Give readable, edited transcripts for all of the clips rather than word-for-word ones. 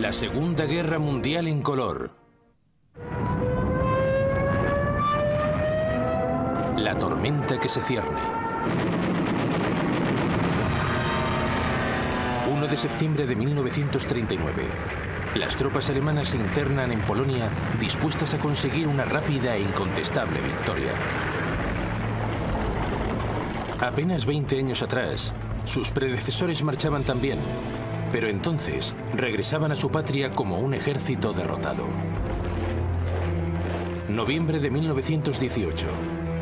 La Segunda Guerra Mundial en color. La tormenta que se cierne. 1 de septiembre de 1939. Las tropas alemanas se internan en Polonia dispuestas a conseguir una rápida e incontestable victoria. Apenas 20 años atrás, sus predecesores marchaban también, pero entonces regresaban a su patria como un ejército derrotado. Noviembre de 1918.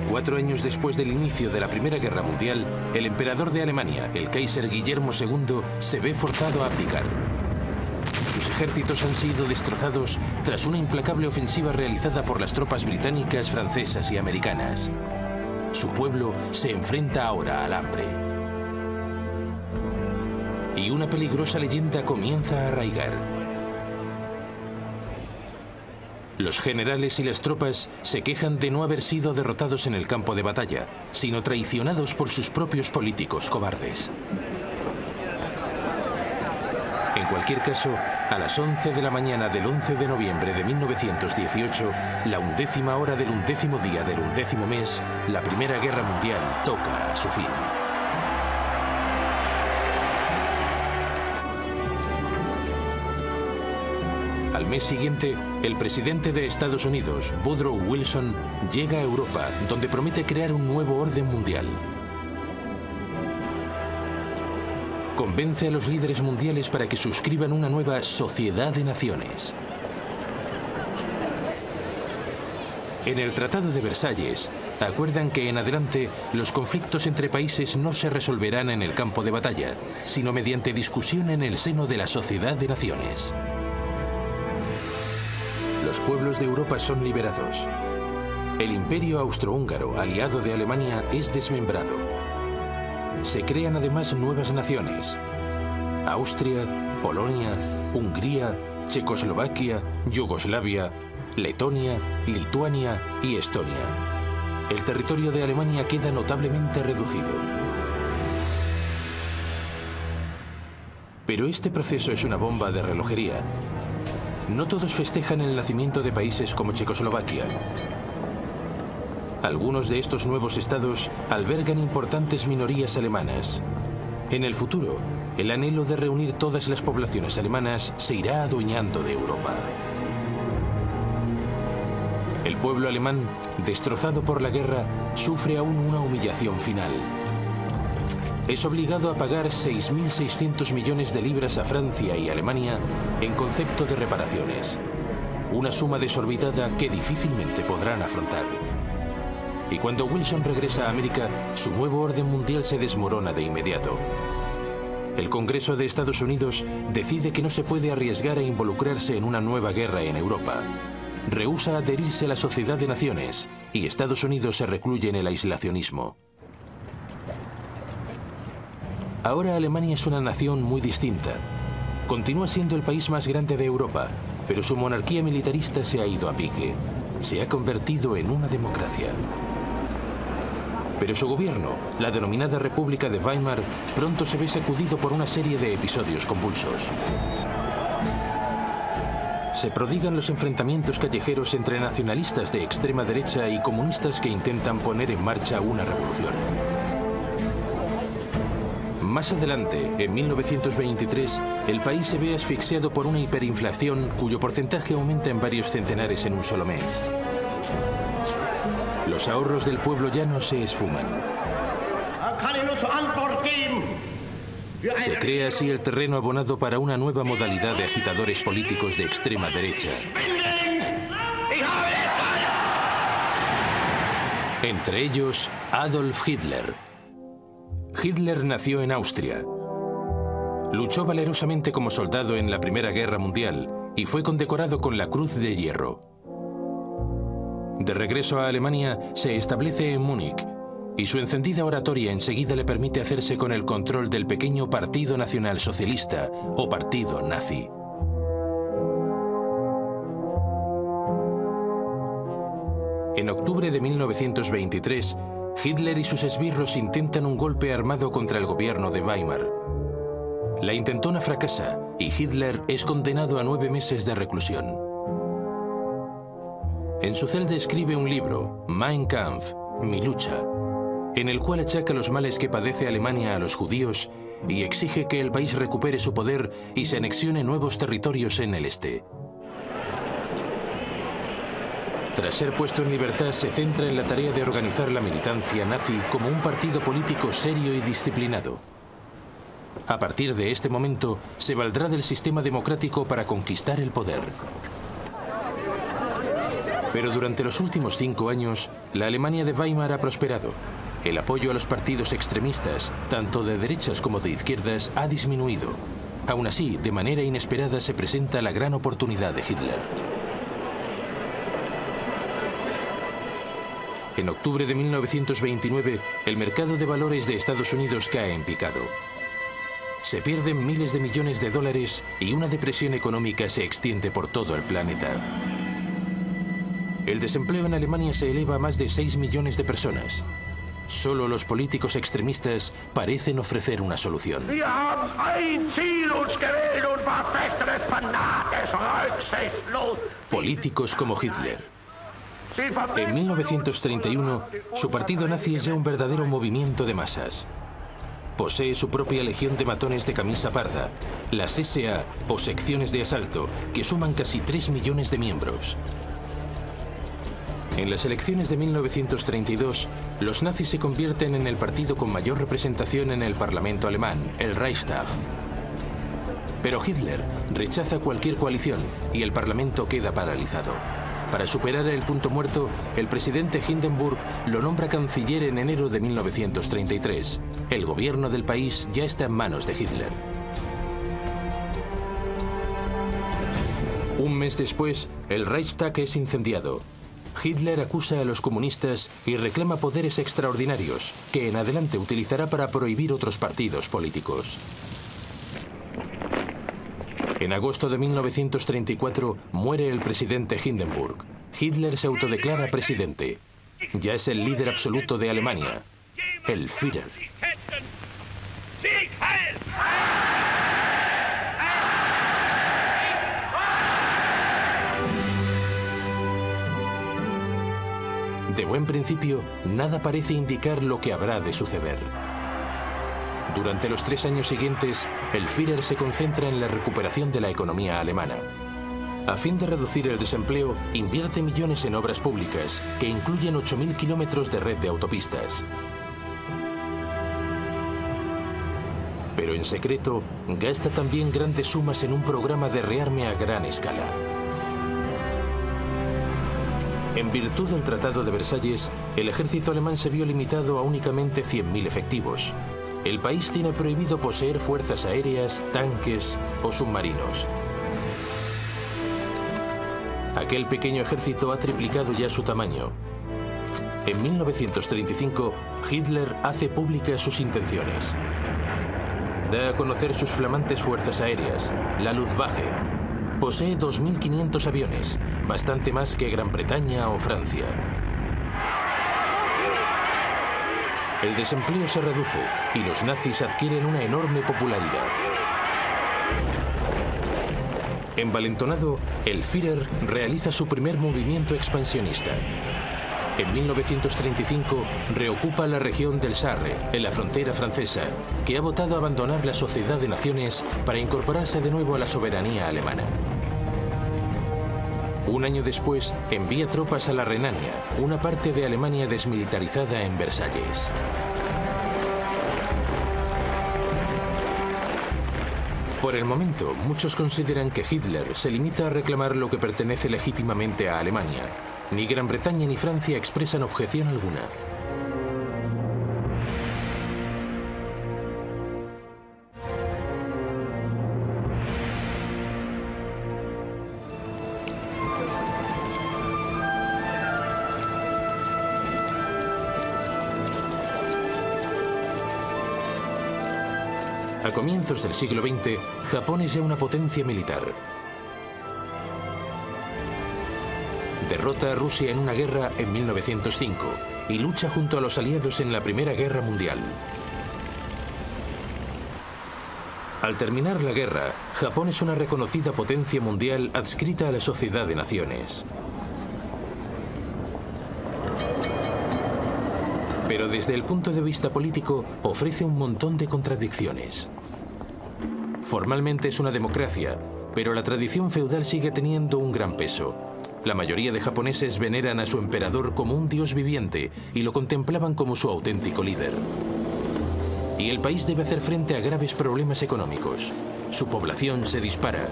4 años después del inicio de la Primera Guerra Mundial, el emperador de Alemania, el Kaiser Guillermo II, se ve forzado a abdicar. Sus ejércitos han sido destrozados tras una implacable ofensiva realizada por las tropas británicas, francesas y americanas. Su pueblo se enfrenta ahora al hambre. Y una peligrosa leyenda comienza a arraigar. Los generales y las tropas se quejan de no haber sido derrotados en el campo de batalla, sino traicionados por sus propios políticos cobardes. En cualquier caso, a las 11 de la mañana del 11 de noviembre de 1918, la 11ª hora del 11º día del 11º mes, la Primera Guerra Mundial toca a su fin. Al mes siguiente, el presidente de Estados Unidos, Woodrow Wilson, llega a Europa, donde promete crear un nuevo orden mundial. Convence a los líderes mundiales para que suscriban una nueva Sociedad de Naciones. En el Tratado de Versalles, acuerdan que en adelante los conflictos entre países no se resolverán en el campo de batalla, sino mediante discusión en el seno de la Sociedad de Naciones. Los pueblos de Europa son liberados. El Imperio Austrohúngaro, aliado de Alemania, es desmembrado. Se crean además nuevas naciones: Austria, Polonia, Hungría, Checoslovaquia, Yugoslavia, Letonia, Lituania y Estonia. El territorio de Alemania queda notablemente reducido. Pero este proceso es una bomba de relojería. No todos festejan el nacimiento de países como Checoslovaquia. Algunos de estos nuevos estados albergan importantes minorías alemanas. En el futuro, el anhelo de reunir todas las poblaciones alemanas se irá adueñando de Europa. El pueblo alemán, destrozado por la guerra, sufre aún una humillación final. Es obligado a pagar 6.600 millones de libras a Francia y Alemania en concepto de reparaciones. Una suma desorbitada que difícilmente podrán afrontar. Y cuando Wilson regresa a América, su nuevo orden mundial se desmorona de inmediato. El Congreso de Estados Unidos decide que no se puede arriesgar a involucrarse en una nueva guerra en Europa. Rehúsa adherirse a la Sociedad de Naciones y Estados Unidos se recluye en el aislacionismo. Ahora Alemania es una nación muy distinta. Continúa siendo el país más grande de Europa, pero su monarquía militarista se ha ido a pique. Se ha convertido en una democracia. Pero su gobierno, la denominada República de Weimar, pronto se ve sacudido por una serie de episodios convulsos. Se prodigan los enfrentamientos callejeros entre nacionalistas de extrema derecha y comunistas que intentan poner en marcha una revolución. Más adelante, en 1923, el país se ve asfixiado por una hiperinflación cuyo porcentaje aumenta en varios centenares en un solo mes. Los ahorros del pueblo llano se esfuman. Se crea así el terreno abonado para una nueva modalidad de agitadores políticos de extrema derecha. Entre ellos, Adolf Hitler. Hitler nació en Austria. Luchó valerosamente como soldado en la Primera Guerra Mundial y fue condecorado con la Cruz de Hierro. De regreso a Alemania, se establece en Múnich y su encendida oratoria enseguida le permite hacerse con el control del pequeño Partido Nacional Socialista o Partido Nazi. En octubre de 1923, Hitler y sus esbirros intentan un golpe armado contra el gobierno de Weimar. La intentona fracasa y Hitler es condenado a 9 meses de reclusión. En su celda escribe un libro, Mein Kampf, Mi lucha, en el cual achaca los males que padece Alemania a los judíos y exige que el país recupere su poder y se anexione nuevos territorios en el este. Tras ser puesto en libertad, se centra en la tarea de organizar la militancia nazi como un partido político serio y disciplinado. A partir de este momento, se valdrá del sistema democrático para conquistar el poder. Pero durante los últimos 5 años, la Alemania de Weimar ha prosperado. El apoyo a los partidos extremistas, tanto de derechas como de izquierdas, ha disminuido. Aún así, de manera inesperada se presenta la gran oportunidad de Hitler. En octubre de 1929, el mercado de valores de Estados Unidos cae en picado. Se pierden miles de millones de dólares y una depresión económica se extiende por todo el planeta. El desempleo en Alemania se eleva a más de 6 millones de personas. Solo los políticos extremistas parecen ofrecer una solución. Políticos como Hitler. En 1931, su partido nazi es ya un verdadero movimiento de masas. Posee su propia legión de matones de camisa parda, las SA o secciones de asalto, que suman casi 3 millones de miembros. En las elecciones de 1932, los nazis se convierten en el partido con mayor representación en el Parlamento alemán, el Reichstag. Pero Hitler rechaza cualquier coalición y el Parlamento queda paralizado. Para superar el punto muerto, el presidente Hindenburg lo nombra canciller en enero de 1933. El gobierno del país ya está en manos de Hitler. Un mes después, el Reichstag es incendiado. Hitler acusa a los comunistas y reclama poderes extraordinarios, que en adelante utilizará para prohibir otros partidos políticos. En agosto de 1934 muere el presidente Hindenburg. Hitler se autodeclara presidente. Ya es el líder absoluto de Alemania, el Führer. De buen principio, nada parece indicar lo que habrá de suceder. Durante los 3 años siguientes, el Führer se concentra en la recuperación de la economía alemana. A fin de reducir el desempleo, invierte millones en obras públicas, que incluyen 8.000 kilómetros de red de autopistas. Pero en secreto, gasta también grandes sumas en un programa de rearme a gran escala. En virtud del Tratado de Versalles, el ejército alemán se vio limitado a únicamente 100.000 efectivos. El país tiene prohibido poseer fuerzas aéreas, tanques o submarinos. Aquel pequeño ejército ha triplicado ya su tamaño. En 1935, Hitler hace públicas sus intenciones. Da a conocer sus flamantes fuerzas aéreas, la Luftwaffe. Posee 2.500 aviones, bastante más que Gran Bretaña o Francia. El desempleo se reduce y los nazis adquieren una enorme popularidad. Envalentonado, el Führer realiza su primer movimiento expansionista. En 1935 reocupa la región del Sarre, en la frontera francesa, que ha votado abandonar la Sociedad de Naciones para incorporarse de nuevo a la soberanía alemana. Un año después, envía tropas a la Renania, una parte de Alemania desmilitarizada en Versalles. Por el momento, muchos consideran que Hitler se limita a reclamar lo que pertenece legítimamente a Alemania. Ni Gran Bretaña ni Francia expresan objeción alguna. A comienzos del siglo XX, Japón es ya una potencia militar. Derrota a Rusia en una guerra en 1905 y lucha junto a los aliados en la Primera Guerra Mundial. Al terminar la guerra, Japón es una reconocida potencia mundial adscrita a la Sociedad de Naciones. Pero desde el punto de vista político ofrece un montón de contradicciones. Formalmente es una democracia, pero la tradición feudal sigue teniendo un gran peso. La mayoría de japoneses veneran a su emperador como un dios viviente y lo contemplaban como su auténtico líder. Y el país debe hacer frente a graves problemas económicos. Su población se dispara.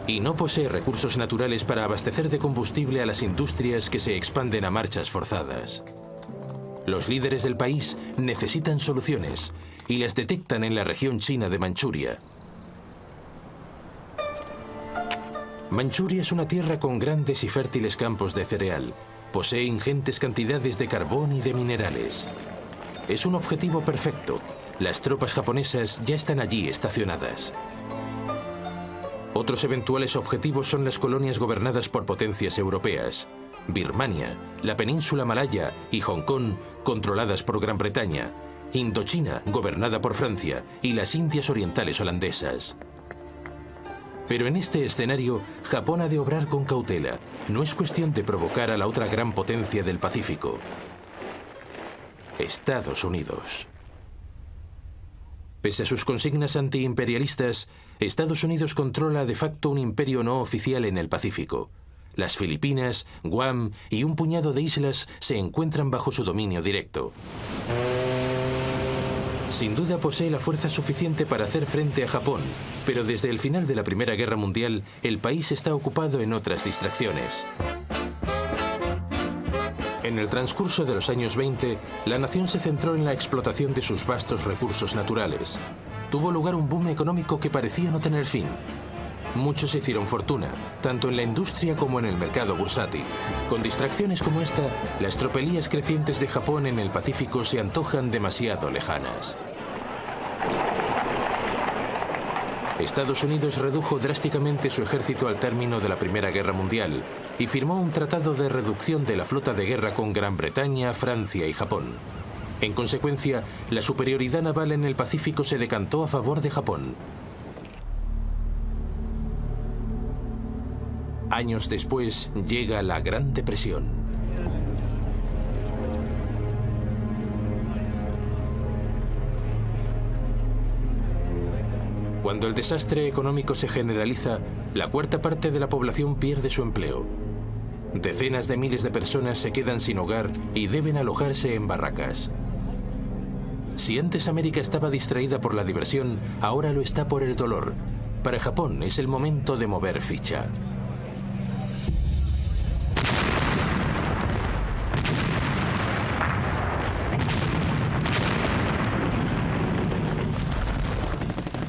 Y no posee recursos naturales para abastecer de combustible a las industrias que se expanden a marchas forzadas. Los líderes del país necesitan soluciones y las detectan en la región china de Manchuria. Manchuria es una tierra con grandes y fértiles campos de cereal. Posee ingentes cantidades de carbón y de minerales. Es un objetivo perfecto. Las tropas japonesas ya están allí estacionadas. Otros eventuales objetivos son las colonias gobernadas por potencias europeas. Birmania, la península malaya y Hong Kong, controladas por Gran Bretaña. Indochina, gobernada por Francia, y las Indias Orientales holandesas. Pero en este escenario, Japón ha de obrar con cautela. No es cuestión de provocar a la otra gran potencia del Pacífico: Estados Unidos. Pese a sus consignas antiimperialistas, Estados Unidos controla de facto un imperio no oficial en el Pacífico. Las Filipinas, Guam y un puñado de islas se encuentran bajo su dominio directo. Sin duda posee la fuerza suficiente para hacer frente a Japón, pero desde el final de la Primera Guerra Mundial, el país está ocupado en otras distracciones. En el transcurso de los años 20, la nación se centró en la explotación de sus vastos recursos naturales. Tuvo lugar un boom económico que parecía no tener fin. Muchos hicieron fortuna, tanto en la industria como en el mercado bursátil. Con distracciones como esta, las tropelías crecientes de Japón en el Pacífico se antojan demasiado lejanas. Estados Unidos redujo drásticamente su ejército al término de la Primera Guerra Mundial y firmó un tratado de reducción de la flota de guerra con Gran Bretaña, Francia y Japón. En consecuencia, la superioridad naval en el Pacífico se decantó a favor de Japón. Años después llega la Gran Depresión. Cuando el desastre económico se generaliza, la cuarta parte de la población pierde su empleo. Decenas de miles de personas se quedan sin hogar y deben alojarse en barracas. Si antes América estaba distraída por la diversión, ahora lo está por el dolor. Para Japón es el momento de mover ficha.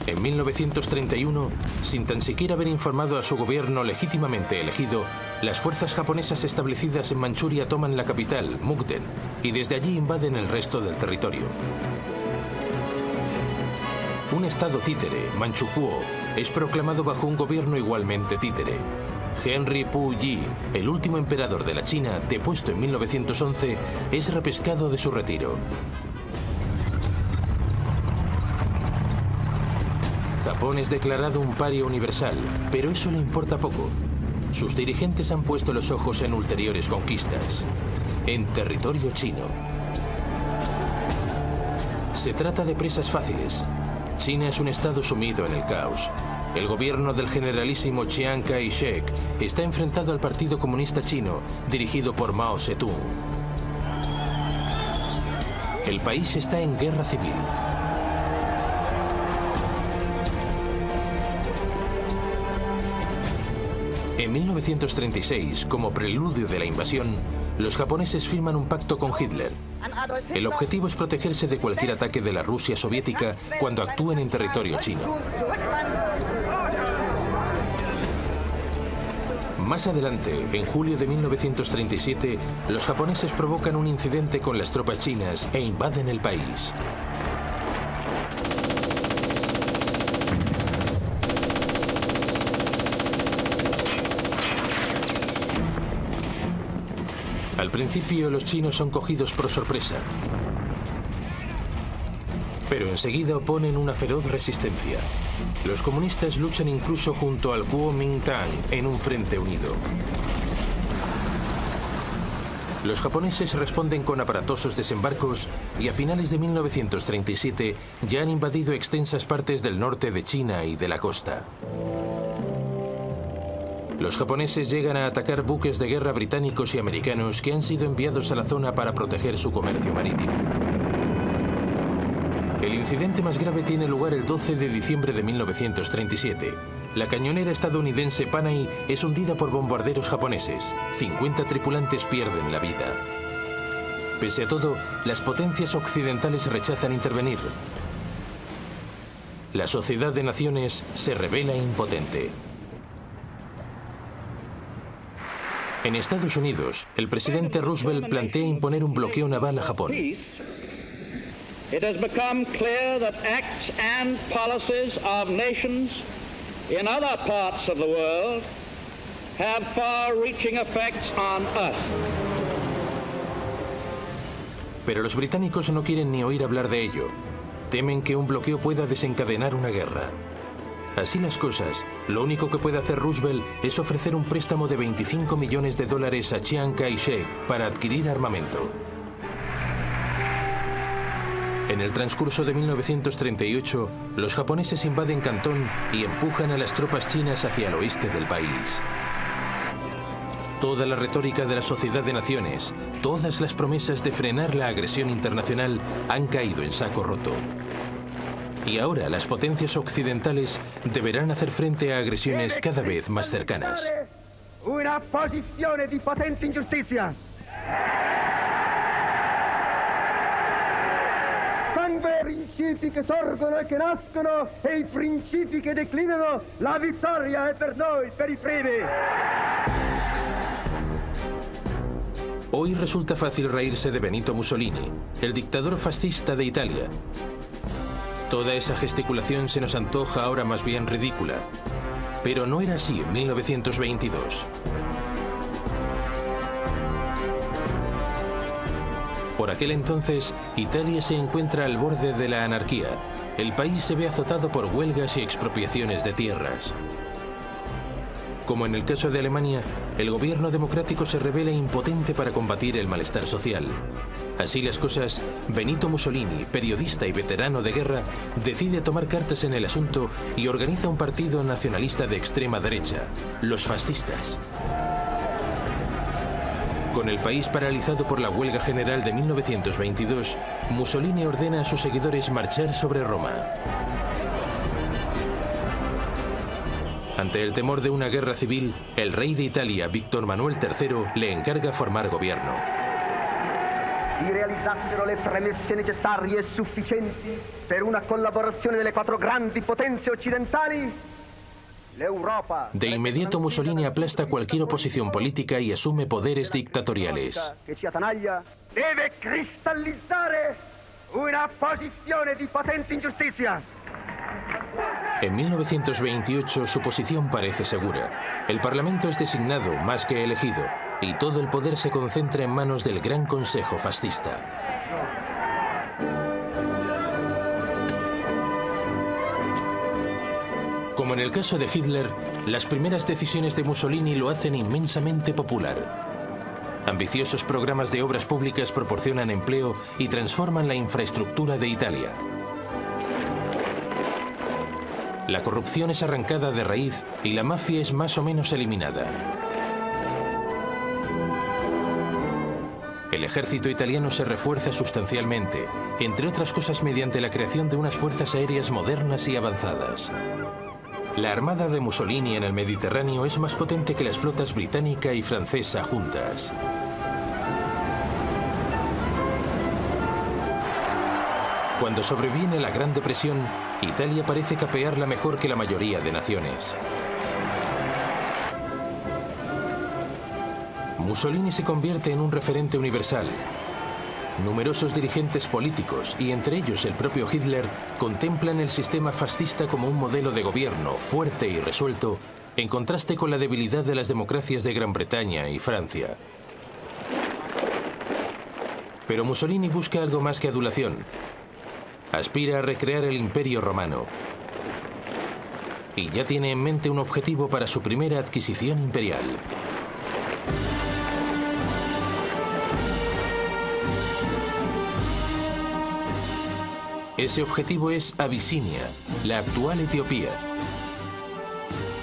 En 1931, sin tan siquiera haber informado a su gobierno legítimamente elegido, las fuerzas japonesas establecidas en Manchuria toman la capital, Mukden, y desde allí invaden el resto del territorio. Un estado títere, Manchukuo, es proclamado bajo un gobierno igualmente títere. Henry Pu-yi, el último emperador de la China, depuesto en 1911, es repescado de su retiro. Japón es declarado un paria universal, pero eso le importa poco. Sus dirigentes han puesto los ojos en ulteriores conquistas, en territorio chino. Se trata de presas fáciles. China es un estado sumido en el caos. El gobierno del generalísimo Chiang Kai-shek está enfrentado al Partido Comunista Chino, dirigido por Mao Zedong. El país está en guerra civil. En 1936, como preludio de la invasión, los japoneses firman un pacto con Hitler. El objetivo es protegerse de cualquier ataque de la Rusia soviética cuando actúen en territorio chino. Más adelante, en julio de 1937, los japoneses provocan un incidente con las tropas chinas e invaden el país. Al principio, los chinos son cogidos por sorpresa. Pero enseguida oponen una feroz resistencia. Los comunistas luchan incluso junto al Kuomintang en un frente unido. Los japoneses responden con aparatosos desembarcos y a finales de 1937 ya han invadido extensas partes del norte de China y de la costa. Los japoneses llegan a atacar buques de guerra británicos y americanos que han sido enviados a la zona para proteger su comercio marítimo. El incidente más grave tiene lugar el 12 de diciembre de 1937. La cañonera estadounidense Panay es hundida por bombarderos japoneses. 50 tripulantes pierden la vida. Pese a todo, las potencias occidentales rechazan intervenir. La Sociedad de Naciones se revela impotente. En Estados Unidos, el presidente Roosevelt plantea imponer un bloqueo naval a Japón. It has become clear that acts and policies of nations in other parts of the world have far-reaching effects on us. Pero los británicos no quieren ni oír hablar de ello. Temen que un bloqueo pueda desencadenar una guerra. Así las cosas, lo único que puede hacer Roosevelt es ofrecer un préstamo de $25 millones a Chiang Kai-shek para adquirir armamento. En el transcurso de 1938, los japoneses invaden Cantón y empujan a las tropas chinas hacia el oeste del país. Toda la retórica de la Sociedad de Naciones, todas las promesas de frenar la agresión internacional han caído en saco roto. Y ahora las potencias occidentales deberán hacer frente a agresiones cada vez más cercanas. Una posición de potente injusticia. I principi che sorgono e che nascono e i principi che declinano, la vittoria è per noi, per i primi. Hoy resulta fácil reírse de Benito Mussolini, el dictador fascista de Italia. Toda esa gesticulación se nos antoja ahora más bien ridícula. Pero no era así en 1922. Por aquel entonces, Italia se encuentra al borde de la anarquía. El país se ve azotado por huelgas y expropiaciones de tierras. Como en el caso de Alemania, el gobierno democrático se revela impotente para combatir el malestar social. Así las cosas, Benito Mussolini, periodista y veterano de guerra, decide tomar cartas en el asunto y organiza un partido nacionalista de extrema derecha, los fascistas. Con el país paralizado por la huelga general de 1922, Mussolini ordena a sus seguidores marchar sobre Roma. Ante el temor de una guerra civil, el rey de Italia, Víctor Manuel III, le encarga formar gobierno. Si realizzassero le premesse necessarie e sufficienti per una collaborazione delle quattro grandi potenze occidentali, de inmediato Mussolini aplasta cualquier oposición política y asume poderes dictatoriales. Deve cristallizzare una posizione di potente ingiustizia. En 1928 su posición parece segura. El Parlamento es designado más que elegido y todo el poder se concentra en manos del Gran Consejo Fascista. Como en el caso de Hitler, las primeras decisiones de Mussolini lo hacen inmensamente popular. Ambiciosos programas de obras públicas proporcionan empleo y transforman la infraestructura de Italia. La corrupción es arrancada de raíz y la mafia es más o menos eliminada. El ejército italiano se refuerza sustancialmente, entre otras cosas mediante la creación de unas fuerzas aéreas modernas y avanzadas. La armada de Mussolini en el Mediterráneo es más potente que las flotas británica y francesa juntas. Cuando sobreviene la Gran Depresión, Italia parece capearla mejor que la mayoría de naciones. Mussolini se convierte en un referente universal. Numerosos dirigentes políticos, y entre ellos el propio Hitler, contemplan el sistema fascista como un modelo de gobierno fuerte y resuelto, en contraste con la debilidad de las democracias de Gran Bretaña y Francia. Pero Mussolini busca algo más que adulación. Aspira a recrear el Imperio Romano. Y ya tiene en mente un objetivo para su primera adquisición imperial. Ese objetivo es Abisinia, la actual Etiopía.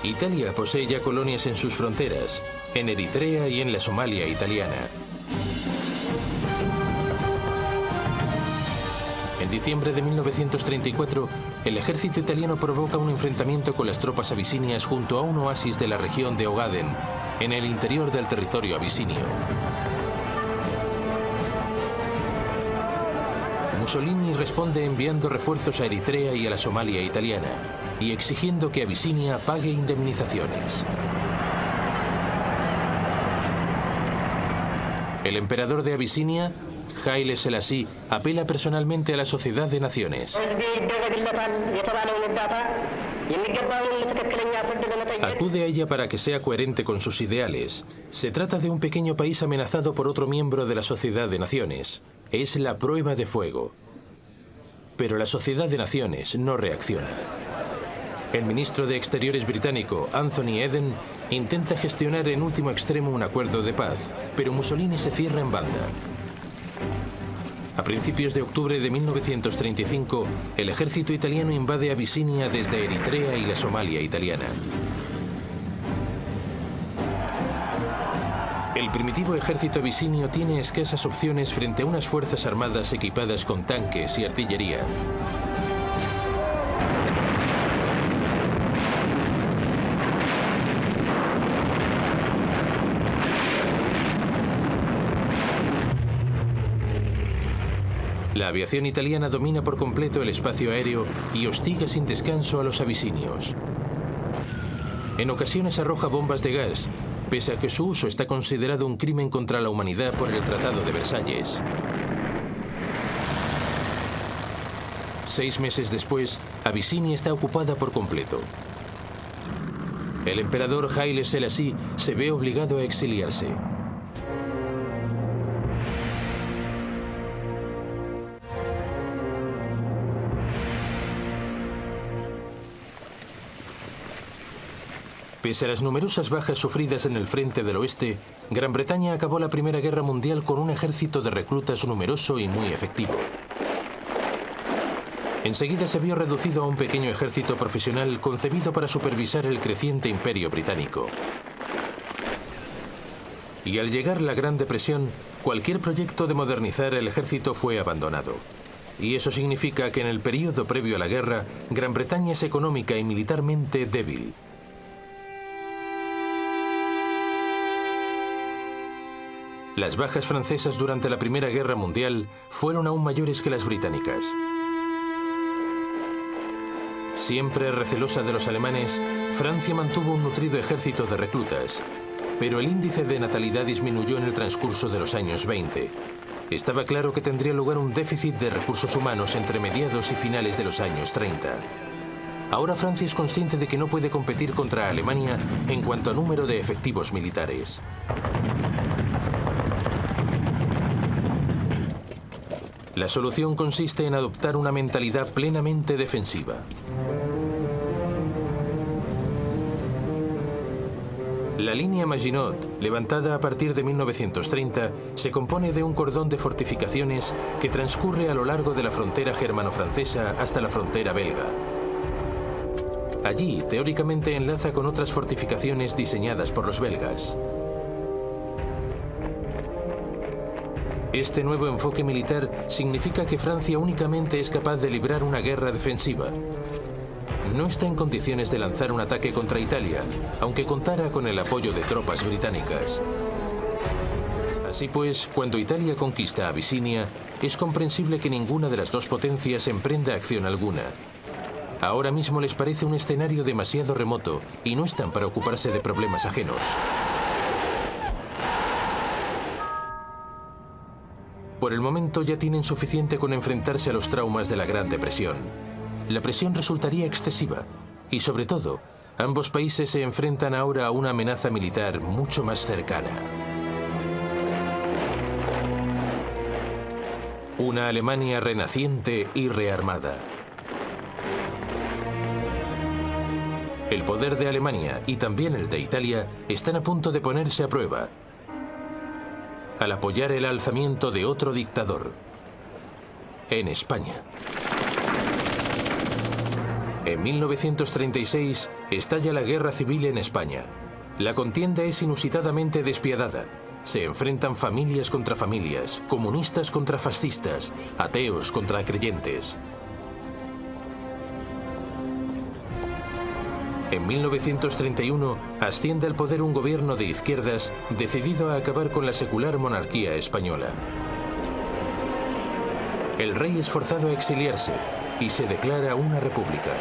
Italia posee ya colonias en sus fronteras, en Eritrea y en la Somalia italiana. En diciembre de 1934, el ejército italiano provoca un enfrentamiento con las tropas abisinias junto a un oasis de la región de Ogaden, en el interior del territorio abisinio. Mussolini responde enviando refuerzos a Eritrea y a la Somalia italiana, y exigiendo que Abisinia pague indemnizaciones. El emperador de Abisinia, Haile Selassie, apela personalmente a la Sociedad de Naciones. Acude a ella para que sea coherente con sus ideales. Se trata de un pequeño país amenazado por otro miembro de la Sociedad de Naciones. Es la prueba de fuego. Pero la Sociedad de Naciones no reacciona. El ministro de Exteriores británico, Anthony Eden, intenta gestionar en último extremo un acuerdo de paz, pero Mussolini se cierra en banda. A principios de octubre de 1935, el ejército italiano invade Abisinia desde Eritrea y la Somalia italiana. El primitivo ejército abisinio tiene escasas opciones frente a unas fuerzas armadas equipadas con tanques y artillería. La aviación italiana domina por completo el espacio aéreo y hostiga sin descanso a los abisinios. En ocasiones arroja bombas de gas, pese a que su uso está considerado un crimen contra la humanidad por el Tratado de Versalles. 6 meses después, Abisinia está ocupada por completo. El emperador Haile Selassie se ve obligado a exiliarse. Pese a las numerosas bajas sufridas en el frente del oeste, Gran Bretaña acabó la Primera Guerra Mundial con un ejército de reclutas numeroso y muy efectivo. Enseguida se vio reducido a un pequeño ejército profesional concebido para supervisar el creciente imperio británico. Y al llegar la Gran Depresión, cualquier proyecto de modernizar el ejército fue abandonado. Y eso significa que en el período previo a la guerra, Gran Bretaña es económica y militarmente débil. Las bajas francesas durante la Primera Guerra Mundial fueron aún mayores que las británicas. Siempre recelosa de los alemanes, Francia mantuvo un nutrido ejército de reclutas, pero el índice de natalidad disminuyó en el transcurso de los años 20. Estaba claro que tendría lugar un déficit de recursos humanos entre mediados y finales de los años 30. Ahora Francia es consciente de que no puede competir contra Alemania en cuanto a número de efectivos militares. La solución consiste en adoptar una mentalidad plenamente defensiva. La línea Maginot, levantada a partir de 1930, se compone de un cordón de fortificaciones que transcurre a lo largo de la frontera germano-francesa hasta la frontera belga. Allí, teóricamente, enlaza con otras fortificaciones diseñadas por los belgas. Este nuevo enfoque militar significa que Francia únicamente es capaz de librar una guerra defensiva. No está en condiciones de lanzar un ataque contra Italia, aunque contara con el apoyo de tropas británicas. Así pues, cuando Italia conquista Abisinia, es comprensible que ninguna de las dos potencias emprenda acción alguna. Ahora mismo les parece un escenario demasiado remoto y no están para ocuparse de problemas ajenos. Por el momento ya tienen suficiente con enfrentarse a los traumas de la Gran Depresión. La presión resultaría excesiva y, sobre todo, ambos países se enfrentan ahora a una amenaza militar mucho más cercana. Una Alemania renaciente y rearmada. El poder de Alemania y también el de Italia están a punto de ponerse a prueba al apoyar el alzamiento de otro dictador en España. En 1936 estalla la guerra civil en España. La contienda es inusitadamente despiadada. Se enfrentan familias contra familias, comunistas contra fascistas, ateos contra creyentes. En 1931 asciende al poder un gobierno de izquierdas decidido a acabar con la secular monarquía española. El rey es forzado a exiliarse y se declara una república.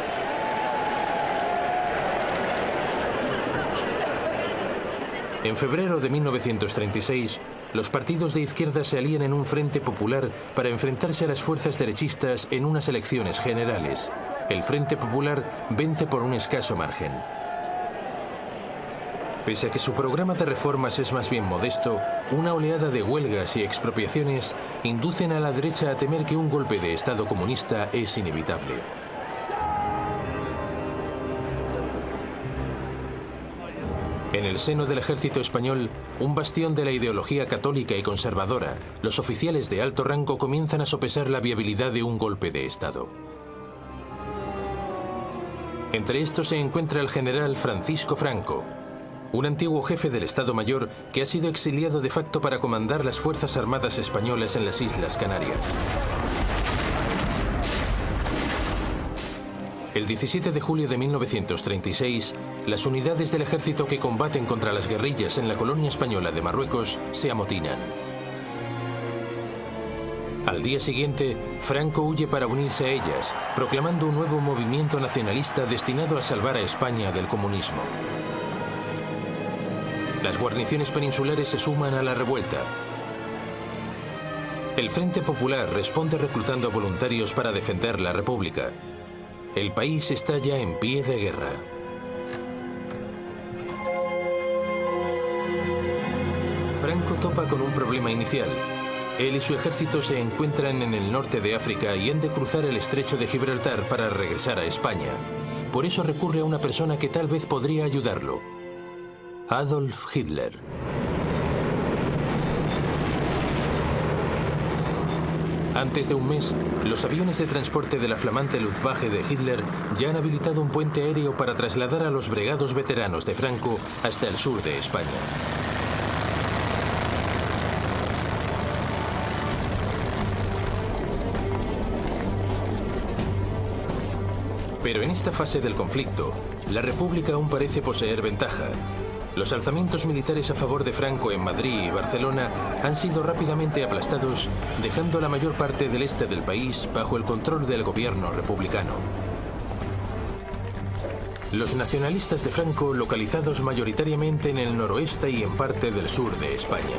En febrero de 1936, los partidos de izquierda se alían en un frente popular para enfrentarse a las fuerzas derechistas en unas elecciones generales. El Frente Popular vence por un escaso margen. Pese a que su programa de reformas es más bien modesto, una oleada de huelgas y expropiaciones inducen a la derecha a temer que un golpe de Estado comunista es inevitable. En el seno del ejército español, un bastión de la ideología católica y conservadora, los oficiales de alto rango comienzan a sopesar la viabilidad de un golpe de Estado. Entre estos se encuentra el general Francisco Franco, un antiguo jefe del Estado Mayor que ha sido exiliado de facto para comandar las Fuerzas Armadas españolas en las Islas Canarias. El 17 de julio de 1936, las unidades del ejército que combaten contra las guerrillas en la colonia española de Marruecos se amotinan. Al día siguiente, Franco huye para unirse a ellas, proclamando un nuevo movimiento nacionalista destinado a salvar a España del comunismo. Las guarniciones peninsulares se suman a la revuelta. El Frente Popular responde reclutando voluntarios para defender la República. El país está ya en pie de guerra. Franco topa con un problema inicial. Él y su ejército se encuentran en el norte de África y han de cruzar el estrecho de Gibraltar para regresar a España. Por eso recurre a una persona que tal vez podría ayudarlo: Adolf Hitler. Antes de un mes, los aviones de transporte de la flamante Luftwaffe de Hitler ya han habilitado un puente aéreo para trasladar a los bregados veteranos de Franco hasta el sur de España. Pero en esta fase del conflicto, la República aún parece poseer ventaja. Los alzamientos militares a favor de Franco en Madrid y Barcelona han sido rápidamente aplastados, dejando la mayor parte del este del país bajo el control del gobierno republicano. Los nacionalistas de Franco, localizados mayoritariamente en el noroeste y en parte del sur de España.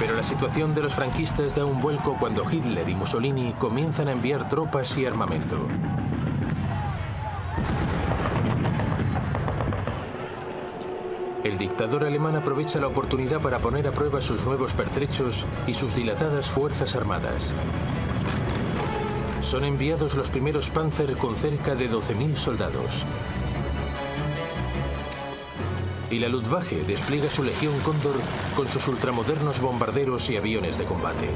Pero la situación de los franquistas da un vuelco cuando Hitler y Mussolini comienzan a enviar tropas y armamento. El dictador alemán aprovecha la oportunidad para poner a prueba sus nuevos pertrechos y sus dilatadas fuerzas armadas. Son enviados los primeros Panzer con cerca de 12.000 soldados. Y la Luftwaffe despliega su Legión Cóndor con sus ultramodernos bombarderos y aviones de combate.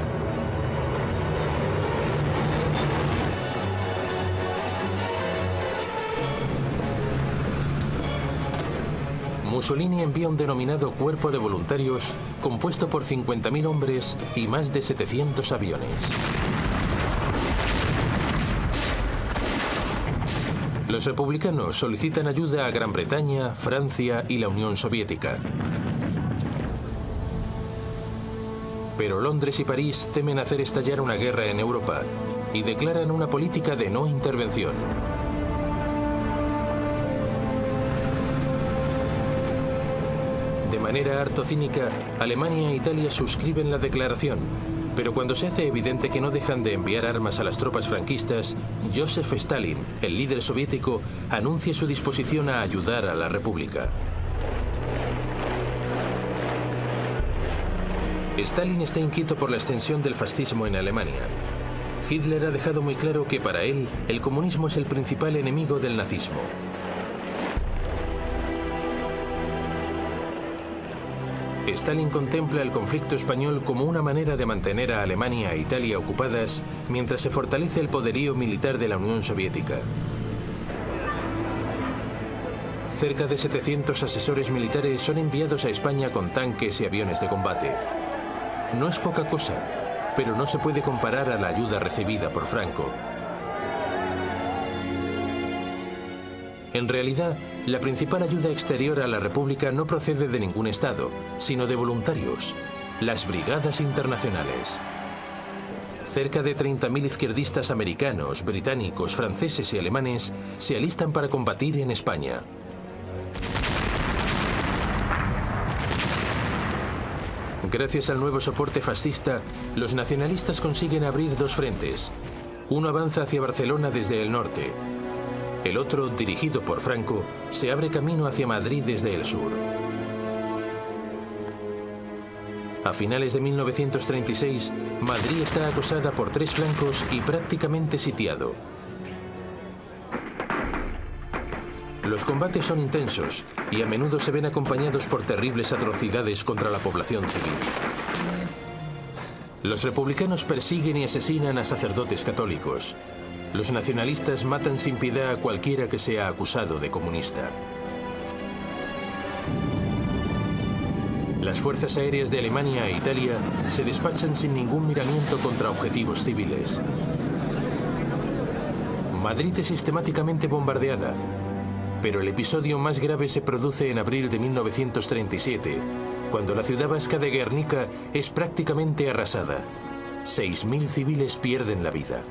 Mussolini envía un denominado Cuerpo de Voluntarios compuesto por 50.000 hombres y más de 700 aviones. Los republicanos solicitan ayuda a Gran Bretaña, Francia y la Unión Soviética. Pero Londres y París temen hacer estallar una guerra en Europa y declaran una política de no intervención. De manera harto cínica, Alemania e Italia suscriben la declaración, pero cuando se hace evidente que no dejan de enviar armas a las tropas franquistas, Joseph Stalin, el líder soviético, anuncia su disposición a ayudar a la República. Stalin está inquieto por la extensión del fascismo en Alemania. Hitler ha dejado muy claro que para él el comunismo es el principal enemigo del nazismo. Stalin contempla el conflicto español como una manera de mantener a Alemania e Italia ocupadas mientras se fortalece el poderío militar de la Unión Soviética. Cerca de 700 asesores militares son enviados a España con tanques y aviones de combate. No es poca cosa, pero no se puede comparar a la ayuda recibida por Franco. En realidad, la principal ayuda exterior a la República no procede de ningún Estado, sino de voluntarios, las Brigadas Internacionales. Cerca de 30.000 izquierdistas americanos, británicos, franceses y alemanes se alistan para combatir en España. Gracias al nuevo soporte fascista, los nacionalistas consiguen abrir dos frentes. Uno avanza hacia Barcelona desde el norte. El otro, dirigido por Franco, se abre camino hacia Madrid desde el sur. A finales de 1936, Madrid está acosada por tres flancos y prácticamente sitiado. Los combates son intensos y a menudo se ven acompañados por terribles atrocidades contra la población civil. Los republicanos persiguen y asesinan a sacerdotes católicos. Los nacionalistas matan sin piedad a cualquiera que sea acusado de comunista. Las fuerzas aéreas de Alemania e Italia se despachan sin ningún miramiento contra objetivos civiles. Madrid es sistemáticamente bombardeada, pero el episodio más grave se produce en abril de 1937, cuando la ciudad vasca de Guernica es prácticamente arrasada. 6.000 civiles pierden la vida.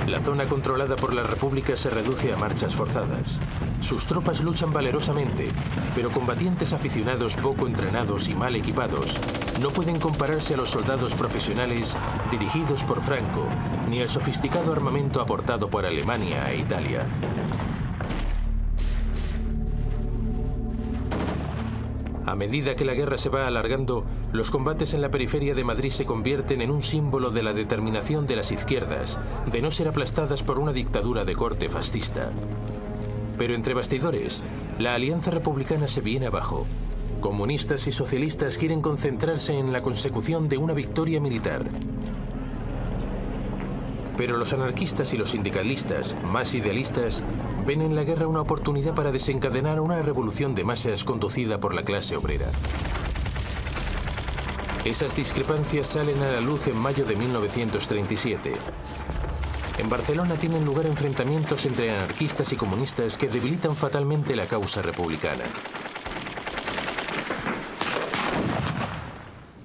La zona controlada por la República se reduce a marchas forzadas. Sus tropas luchan valerosamente, pero combatientes aficionados poco entrenados y mal equipados no pueden compararse a los soldados profesionales dirigidos por Franco, ni al sofisticado armamento aportado por Alemania e Italia. A medida que la guerra se va alargando, los combates en la periferia de Madrid se convierten en un símbolo de la determinación de las izquierdas de no ser aplastadas por una dictadura de corte fascista. Pero entre bastidores, la alianza republicana se viene abajo. Comunistas y socialistas quieren concentrarse en la consecución de una victoria militar. Pero los anarquistas y los sindicalistas, más idealistas, ven en la guerra una oportunidad para desencadenar una revolución de masas conducida por la clase obrera. Esas discrepancias salen a la luz en mayo de 1937. En Barcelona tienen lugar enfrentamientos entre anarquistas y comunistas que debilitan fatalmente la causa republicana.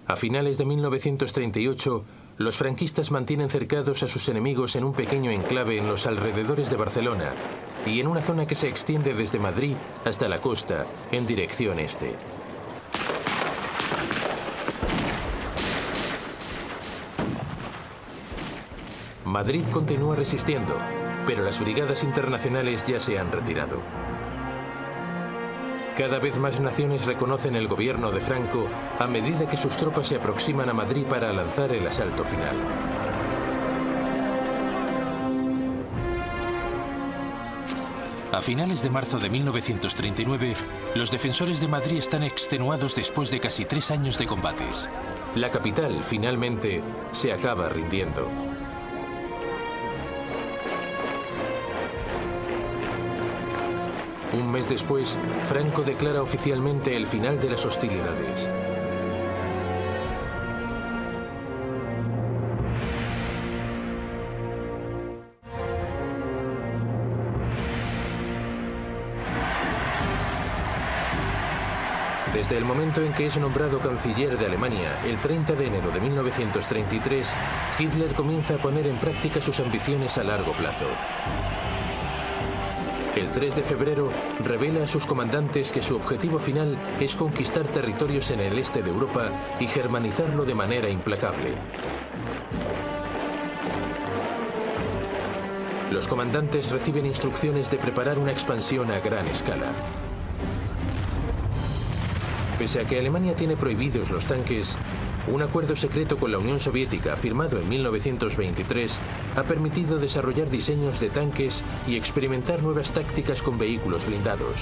A finales de 1938, los franquistas mantienen cercados a sus enemigos en un pequeño enclave en los alrededores de Barcelona y en una zona que se extiende desde Madrid hasta la costa, en dirección este. Madrid continúa resistiendo, pero las brigadas internacionales ya se han retirado. Cada vez más naciones reconocen el gobierno de Franco a medida que sus tropas se aproximan a Madrid para lanzar el asalto final. A finales de marzo de 1939, los defensores de Madrid están extenuados después de casi 3 años de combates. La capital, finalmente, se acaba rindiendo. Un mes después, Franco declara oficialmente el final de las hostilidades. Desde el momento en que es nombrado canciller de Alemania, el 30 de enero de 1933, Hitler comienza a poner en práctica sus ambiciones a largo plazo. El 3 de febrero revela a sus comandantes que su objetivo final es conquistar territorios en el este de Europa y germanizarlo de manera implacable. Los comandantes reciben instrucciones de preparar una expansión a gran escala. Pese a que Alemania tiene prohibidos los tanques, un acuerdo secreto con la Unión Soviética, firmado en 1923, ha permitido desarrollar diseños de tanques y experimentar nuevas tácticas con vehículos blindados.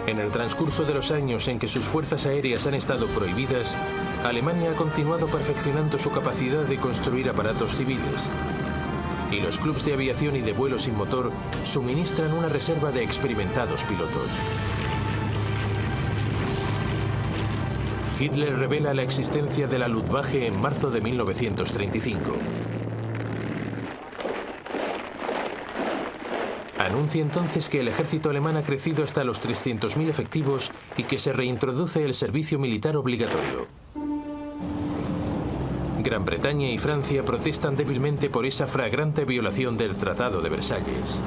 En el transcurso de los años en que sus fuerzas aéreas han estado prohibidas, Alemania ha continuado perfeccionando su capacidad de construir aparatos civiles. Y los clubes de aviación y de vuelo sin motor suministran una reserva de experimentados pilotos. Hitler revela la existencia de la Luftwaffe en marzo de 1935. Anuncia entonces que el ejército alemán ha crecido hasta los 300.000 efectivos y que se reintroduce el servicio militar obligatorio. Gran Bretaña y Francia protestan débilmente por esa flagrante violación del Tratado de Versalles.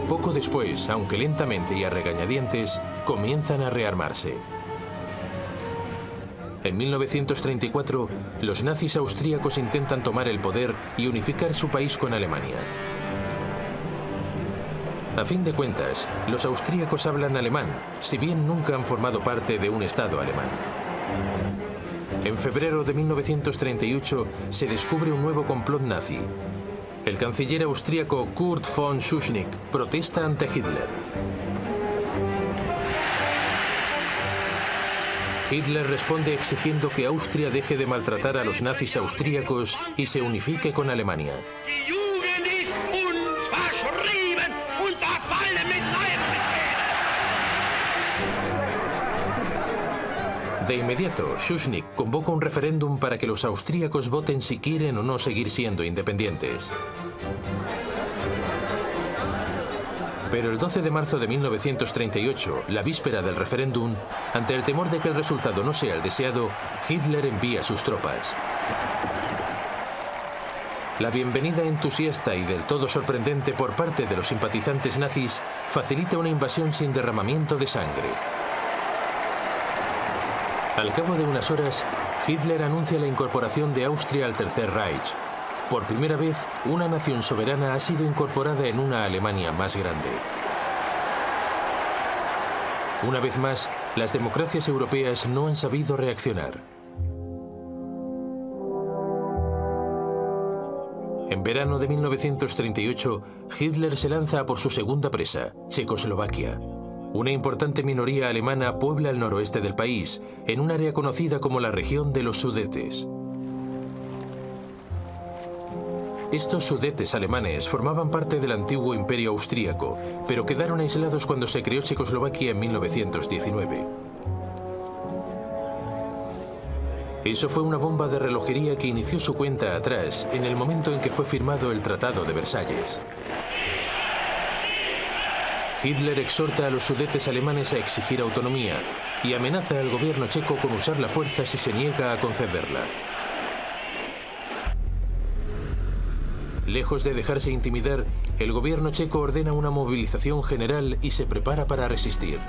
Poco después, aunque lentamente y a regañadientes, comienzan a rearmarse. En 1934, los nazis austríacos intentan tomar el poder y unificar su país con Alemania. A fin de cuentas, los austríacos hablan alemán, si bien nunca han formado parte de un Estado alemán. En febrero de 1938 se descubre un nuevo complot nazi. El canciller austríaco Kurt von Schuschnigg protesta ante Hitler. Hitler responde exigiendo que Austria deje de maltratar a los nazis austríacos y se unifique con Alemania. De inmediato, Schuschnigg convoca un referéndum para que los austríacos voten si quieren o no seguir siendo independientes. Pero el 12 de marzo de 1938, la víspera del referéndum, ante el temor de que el resultado no sea el deseado, Hitler envía sus tropas. La bienvenida entusiasta y del todo sorprendente por parte de los simpatizantes nazis facilita una invasión sin derramamiento de sangre. Al cabo de unas horas, Hitler anuncia la incorporación de Austria al Tercer Reich. Por primera vez, una nación soberana ha sido incorporada en una Alemania más grande. Una vez más, las democracias europeas no han sabido reaccionar. En verano de 1938, Hitler se lanza por su segunda presa, Checoslovaquia. Una importante minoría alemana puebla el noroeste del país, en un área conocida como la región de los Sudetes. Estos Sudetes alemanes formaban parte del antiguo imperio austríaco, pero quedaron aislados cuando se creó Checoslovaquia en 1919. Eso fue una bomba de relojería que inició su cuenta atrás en el momento en que fue firmado el Tratado de Versalles. Hitler exhorta a los Sudetes alemanes a exigir autonomía y amenaza al gobierno checo con usar la fuerza si se niega a concederla. Lejos de dejarse intimidar, el gobierno checo ordena una movilización general y se prepara para resistir.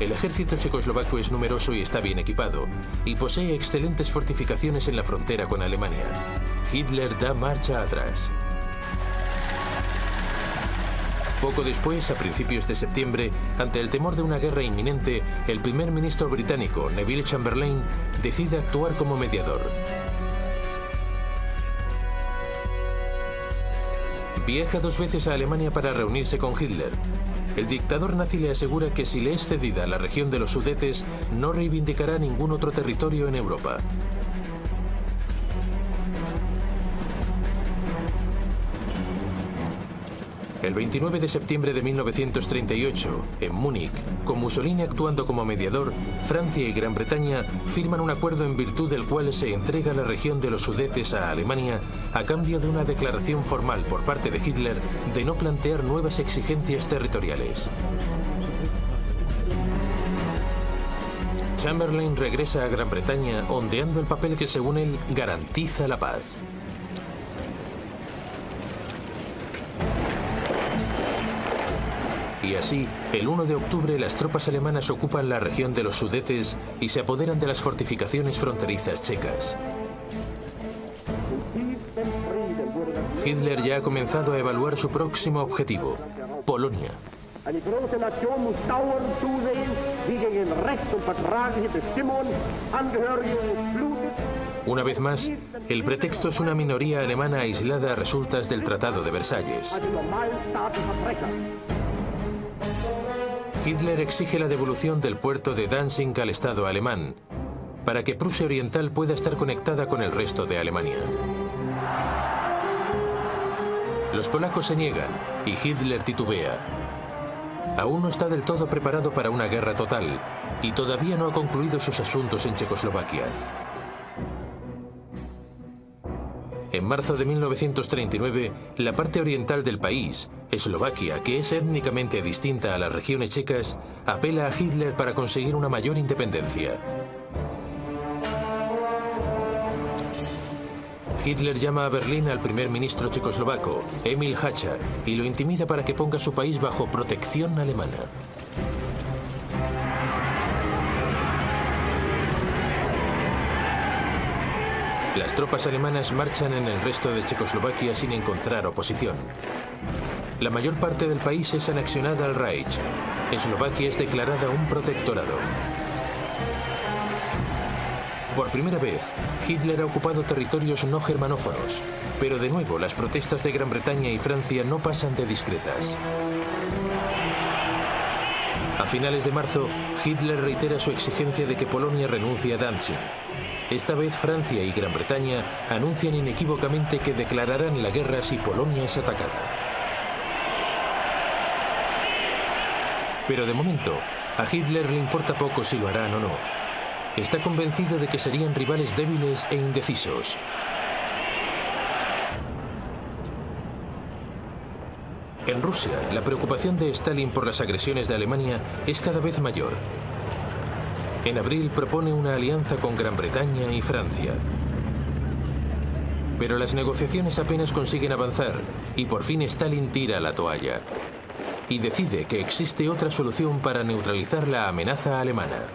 El ejército checoslovaco es numeroso y está bien equipado, y posee excelentes fortificaciones en la frontera con Alemania. Hitler da marcha atrás. Poco después, a principios de septiembre, ante el temor de una guerra inminente, el primer ministro británico, Neville Chamberlain, decide actuar como mediador. Viaja 2 veces a Alemania para reunirse con Hitler. El dictador nazi le asegura que si le es cedida la región de los Sudetes, no reivindicará ningún otro territorio en Europa. El 29 de septiembre de 1938, en Múnich, con Mussolini actuando como mediador, Francia y Gran Bretaña firman un acuerdo en virtud del cual se entrega la región de los Sudetes a Alemania a cambio de una declaración formal por parte de Hitler de no plantear nuevas exigencias territoriales. Chamberlain regresa a Gran Bretaña ondeando el papel que, según él, garantiza la paz. Y así, el 1 de octubre las tropas alemanas ocupan la región de los Sudetes y se apoderan de las fortificaciones fronterizas checas. Hitler ya ha comenzado a evaluar su próximo objetivo, Polonia. Eine große Nation muss dauernd zusehen, wie gegen Recht und vertragliche Bestimmungen Angehörige blutet. Una vez más, el pretexto es una minoría alemana aislada a resultas del Tratado de Versalles. Hitler exige la devolución del puerto de Danzig al Estado alemán, para que Prusia Oriental pueda estar conectada con el resto de Alemania. Los polacos se niegan y Hitler titubea. Aún no está del todo preparado para una guerra total y todavía no ha concluido sus asuntos en Checoslovaquia. En marzo de 1939, la parte oriental del país, Eslovaquia, que es étnicamente distinta a las regiones checas, apela a Hitler para conseguir una mayor independencia. Hitler llama a Berlín al primer ministro checoslovaco, Emil Hácha, y lo intimida para que ponga su país bajo protección alemana. Las tropas alemanas marchan en el resto de Checoslovaquia sin encontrar oposición. La mayor parte del país es anexionada al Reich. Eslovaquia es declarada un protectorado. Por primera vez, Hitler ha ocupado territorios no germanófonos, pero de nuevo las protestas de Gran Bretaña y Francia no pasan de discretas. A finales de marzo, Hitler reitera su exigencia de que Polonia renuncie a Danzig. Esta vez Francia y Gran Bretaña anuncian inequívocamente que declararán la guerra si Polonia es atacada. Pero de momento, a Hitler le importa poco si lo harán o no. Está convencido de que serían rivales débiles e indecisos. En Rusia, la preocupación de Stalin por las agresiones de Alemania es cada vez mayor. En abril propone una alianza con Gran Bretaña y Francia. Pero las negociaciones apenas consiguen avanzar y por fin Stalin tira la toalla y decide que existe otra solución para neutralizar la amenaza alemana.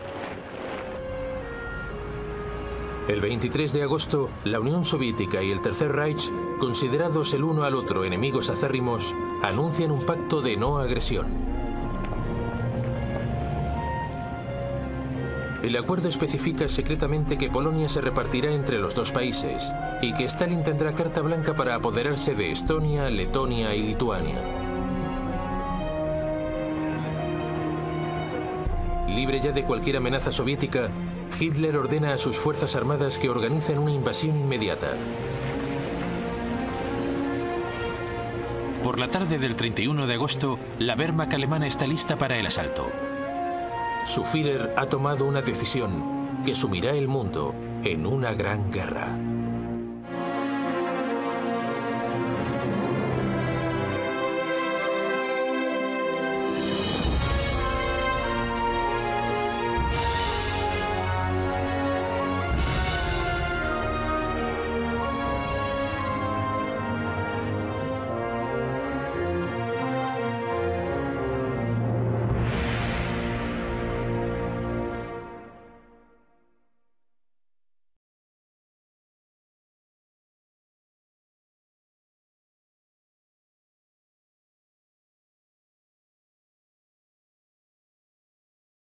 El 23 de agosto, la Unión Soviética y el Tercer Reich, considerados el uno al otro enemigos acérrimos, anuncian un pacto de no agresión. El acuerdo especifica secretamente que Polonia se repartirá entre los dos países y que Stalin tendrá carta blanca para apoderarse de Estonia, Letonia y Lituania. Libre ya de cualquier amenaza soviética, Hitler ordena a sus fuerzas armadas que organicen una invasión inmediata. Por la tarde del 31 de agosto, la Wehrmacht alemana está lista para el asalto. Su Führer ha tomado una decisión que sumirá el mundo en una gran guerra.